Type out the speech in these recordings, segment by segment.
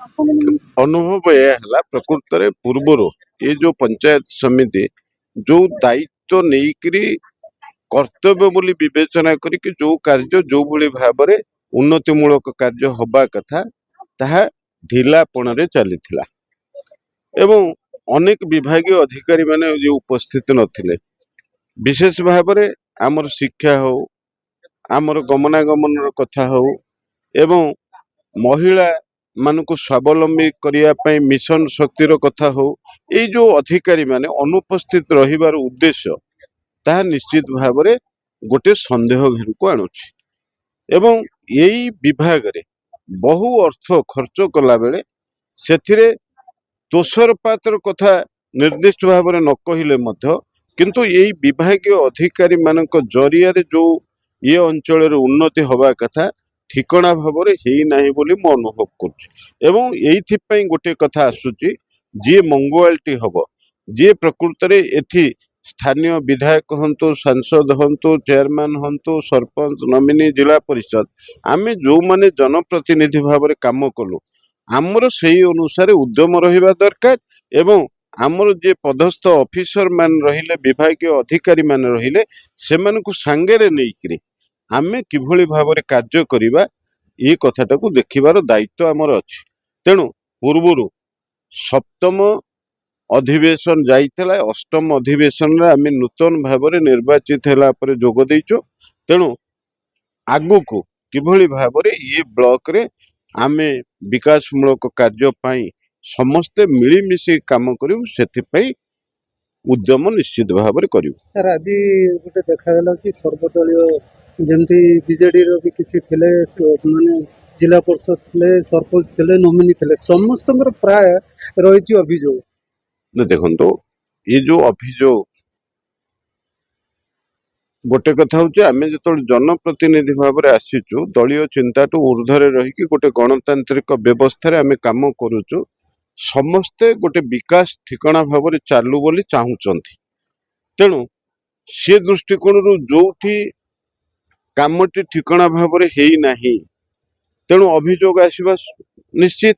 अनुभव यह प्रकृत रे पूर्वर ये जो पंचायत समिति जो दायित्व नहीं कर्तव्य बोली विवेचना करिक जो कार्य जो भली भाव में उन्नतिमूलक कार्य हवा कथा ताहा ढिलापण रे चलीथिला एवं अनेक विभागीय अधिकारी माने जो उपस्थित नथिले विशेष भाव में आमर शिक्षा हो आमर गमनागमन कथा हो एवं महिला मानक स्वावलंबी करने मिशन शक्तिर कथा हो ये जो अधिकारी माने अनुपस्थित रहिबार उद्देश्य ताहा निश्चित भाव में गोटे संदेह घेर को आणुछि एवं यही विभाग रे बहु अर्थ खर्च कला बेले सेथिरे तोषरपातर कथा निर्दिष्ट भाव में न कहिले मध्य किंतु यही विभागीय अधिकारी मानक जरिया रे जो ये अंचल रे उन्नति हवा कथा ठिकणा भाव में हेई नाही बोली मो अनुभव करुछि एवं एइथिपई गोटे कथा आसुछि जे मंगवालटी हब जे प्रकृत रे एथि स्थानीय विधायक हंतु सांसद हंतु चेयरमैन हंतु सरपंच नमिनी जिला परिषद आमे जो माने जनप्रतिनिधि भाव में काम कलु आमर सेही अनुसार उद्यम रहिबा दरकार एवं आमर जे पदस्थ ऑफिसर मान रहिले विभागीय अधिकारी मान रहिले सेमानकु सांगेरे नेइकरी आमे किभली भाव में कार्य करिबा ये कथाटा को देखिबार दायित्व आमर अछि तेणु पूर्वरु सप्तम अधिवेशन जाइतला अष्टम अधिवेशन रे आमे नूतन भाव में निर्वाचित होला पर जोग दैचो तेणु आगु को किभली भाव में ये ब्लॉक रे आमे विकासमूलक कार्य पाई समस्ते मिलीमिशी काम करियो सेथिपई उद्यम निश्चित भाव में करियो सर आज गोटे देखा कि सर्वदलीय जमती बीजेडी रो भी किछि थिले माने जिला परिषद थिले सरपंच थिले नॉमिनी थिले समस्त प्राय रही अभियोग देखो ये जो अभियोग गोटे कथा हूँ आम जो जनप्रतिनिधि भाव में आसीचु दलीय चिंता टू ऊर्धरे रही गोटे गणतांत्रिक व्यवस्था आम कम करुचु समस्ते गोटे विकास ठिकणा भाव में चालू बोली चाहूचंती तेणु से दृष्टिकोण जो कामटी ठिकणा भाव में हेई नाही तेणु अभियोग आसवा निश्चित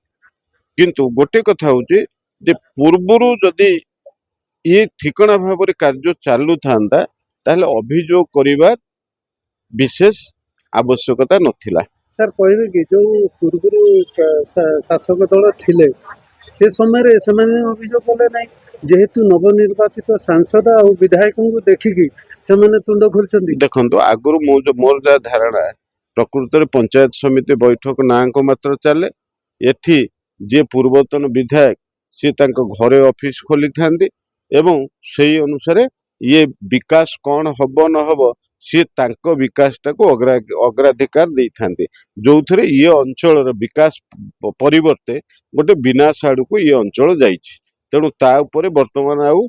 किंतु गोटे कथा हूँ जे पूर्वरु जदि ये ठिकणा भाव में कार्य चालू था ताहले अभियोग करिबार विशेष आवश्यकता नथिला सर कहबे कि जो पूर्व शासक दल थिले से समय से अभियोग कले ना जेहेतु नवनिर्वाचित सांसद और विधायक को देखिकी से तुंड खोलचंदी देखंतो आगुर मोर जा धारणा प्रकृत रे पंचायत समिति बैठक ना को मात्र चले एथि जे पूर्वतन विधायक से तांको घरे ऑफिस खोली थांदी एवं सेही अनुसार ये विकास कौन हब न हब सी तांको विकास टाको अग्राधिकार दे थांते जो थे ये अंचल विकास परिवर्ते गोटे विनाश आड़ को ये अंचल जाइछि तेणु ता उपरे वर्तमान आउ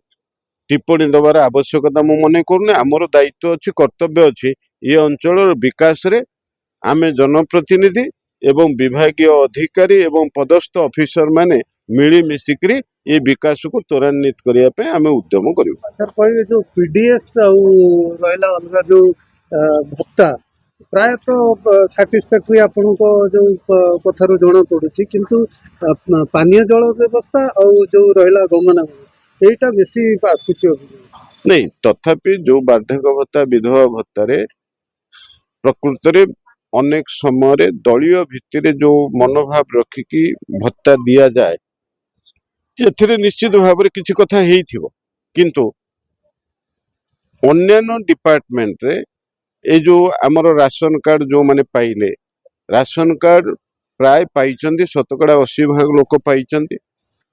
टिप्पणी दबार आवश्यकता मु मन करूने आमर दायित्व अच्छी कर्तव्य अच्छी ये अंचल विकास रे आमे जनप्रतिनिधि एवं विभागीय अधिकारी एवं पदस्थ ऑफिसर माने मिली मिसिकरी ये विकास को त्वरान्वित करने पे आमे उद्यम करियो सर कहे जो पीडीएस रहा अलग जो भत्ता प्राय तो साटिस्फैक्टरी आपण को जो कथार जना पड़ी किंतु पानीय जल व्यवस्था और जो रहा गमनागमन यहीटा बेसी आसूची नहीं तथापि जो वार्धक्य भत्ता विधवा भत्ता रे प्रकृत रे अनेक समय दलीय भित्ति जो मनोभाव रखिकी भत्ता दिया जाए एथिरे निश्चित भाव में किसी कथा किंतु अन्यान्य डिपार्टमेंट रे ए जो आमर राशन कार्ड जो माने पाइले राशन कार्ड प्राय पाइचंदी शतकड़ा 80% लोक पाइचंदी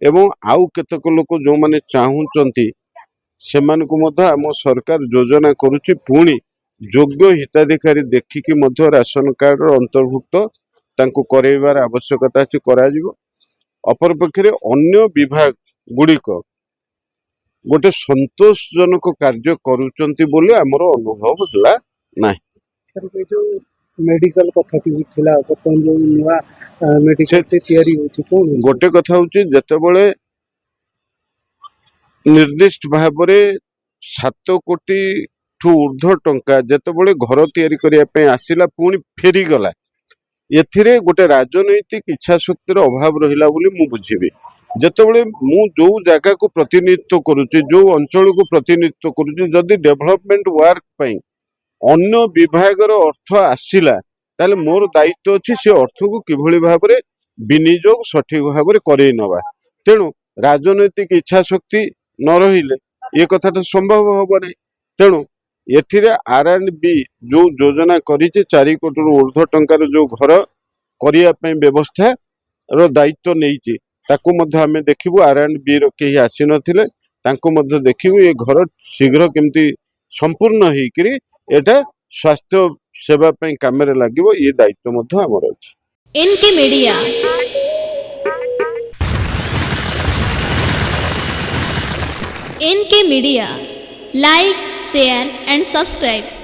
एवं आउ केतक लोक जो माने चाहूचंती सेमान को मध्य आम सरकार योजना करुच्ची पुणी योग्य हिताधिकारी देखिकी मध्य राशन कार्ड अंतर्भुक्त तांको करैबार आवश्यकता अछि कराजिवो अपरपक्षे अन्य विभाग गुड़िक गोटे संतोषजनक कार्य करुचंती बोले आमर अनुभव होला नाही सर जो मेडिकल कथा भी थिला बर्तमान जो नुवा मेडिकल से तयारी होची कोन गोटे कथा होची जतेबेले निर्दिष्ट भाव में 7 कोटी ठू ऊर्ध्व टंका जतेबेले घर तयारी करिया पे आसिला पुणी फेरी गला ଏଥିରେ ଗୋଟେ ରାଜନୈତିକ ଇଚ୍ଛା ଶକ୍ତିର ଅଭାବ ରହିଲା ବୋଲି ମୁଁ ବୁଝିବି। ଯେତେବେଳେ ମୁଁ ଯୋଉ ଜାଗାକୁ ପ୍ରତିନିଧିତ୍ୱ କରୁଛି, ଯୋଉ ଅଞ୍ଚଳକୁ ପ୍ରତିନିଧିତ୍ୱ କରୁଛି, ଯଦି ଡେଭଲପମେଣ୍ଟ ୱାର୍କ ପାଇଁ ଅନ୍ୟ ବିଭାଗର ଅର୍ଥ ଆସିଲା ତାହେଲେ ମୋର ଦାୟିତ୍ୱ ଅଛି ସେ ଅର୍ଥକୁ କିଭଳି ଭାବରେ ବିନିଯୋଗ ସଠିକ ଭାବରେ କରେଇ ନେବା। ତେଣୁ ରାଜନୈତିକ ଇଚ୍ଛା ଶକ୍ତି ନ ରହିଲେ ଏ କଥାଟା ସମ୍ଭବ ହବ ନାହିଁ। ତେଣୁ ଏଥିରେ R&B ଯୋଉ ଯୋଜନା କରିଛି 4 କୋଟିରୁ ଉର୍ଦ୍ଧ୍ୱ ଟଙ୍କାର ଯୋଉ ଘର କରିବା ପାଇଁ ବ୍ୟବସ୍ଥା ର ଦାୟିତ୍ୱ ନେଇଛି ତାକୁ ମଧ୍ୟ ଆମେ ଦେଖିବୁ। R&B ର କେହି ଆସିନଥିଲେ ତାଙ୍କୁ ମଧ୍ୟ ଦେଖିବୁ। ଏ ଘର ଶୀଘ୍ର କେମିତି ସମ୍ପୂର୍ଣ୍ଣ ହେଇକିରି ଏଟା ସ୍ୱାସ୍ଥ୍ୟ ସେବା ପାଇଁ କାମରେ ଲାଗିବ, ଏ ଦାୟିତ୍ୱ ମଧ୍ୟ ଆମର ଅଛି। NK Media, NK Media, like, share and subscribe.